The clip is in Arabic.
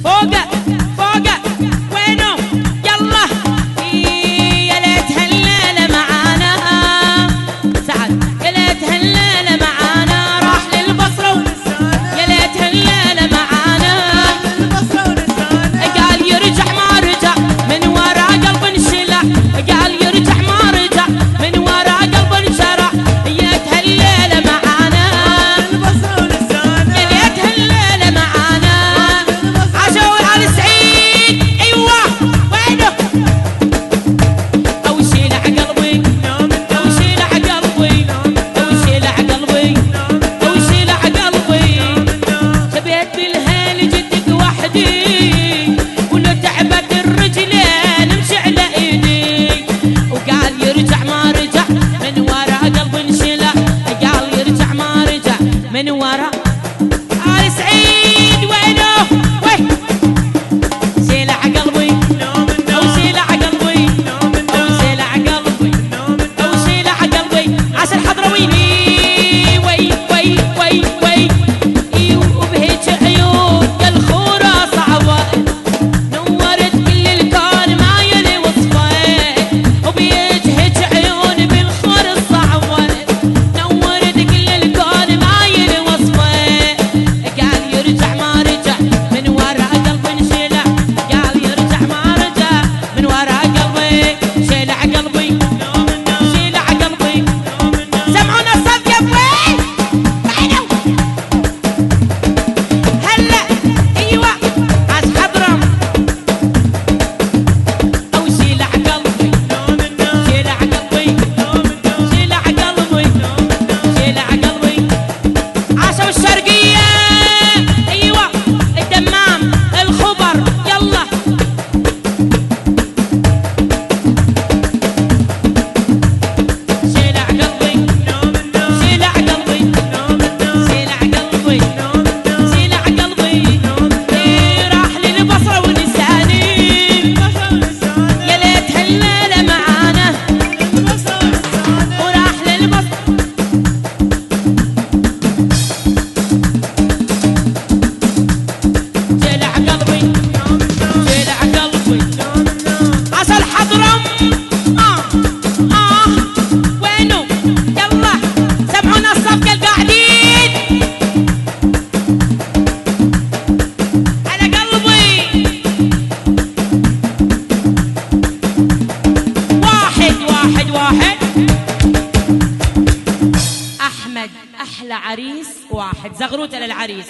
فوقه فوقه وينه يلا يا ليت هالليله معانا سعد يا ليت هالليله معانا راح للبصره يا ليت هالليله معانا قال يرجع ما رجع من ورا قلب انشلع قال يرجع ما رجع من ورا قلب انشرع يا ليت هالليله معانا يا ليت هالليله معانا عاشوا آل سعيد ايوه وينه او شيلع قلبي او شيلع قلبي او شيلع قلبي او شيلع قلبي شبيت بالهيل جدك وحدي ولو تعبت الرجلين امشي على ايدي وقال يرجع ما رجع من ورا قلب انشلع قال يرجع ما رجع من ورا آل سعيد وينه وين شيلع قلبي او شيلع قلبي او شيلع قلبي او شيلع قلبي عاش الحضرويني وي وي وي وي وبهيج عيون يا الخورة صعوائل نورت كل الكون ما يلي وصفه وبيجهج عيون بالخور الصعوائل نورت كل الكون ما يلي وصفه قال يرجع ما رجع من ورا قلبي انشلع قال يرجع ما رجع من ورا قلبي شيلع قلبي شيلع قلبي سمعونا الصوت يا ابوي وينه هلا ايوه عاش حضرم او شيلع قلبي شيلع قلبي شيلع قلبي شيلع قلبي عاشوا الشرقية ايوه الدمام الخبر يلا شيلع قلبي شيلع قلبي شيلع قلبي شيلع قلبي راح للبصرة ولساني يا ليت هالليلة معانا وراح للبصرة شيلع قلبي شيلع قلبي عسى الحضرم وينه يلا سمعونا الصفقة القاعدين على قلبي واحد واحد واحد أحمد أحلى عريس واحد زغروته للعريس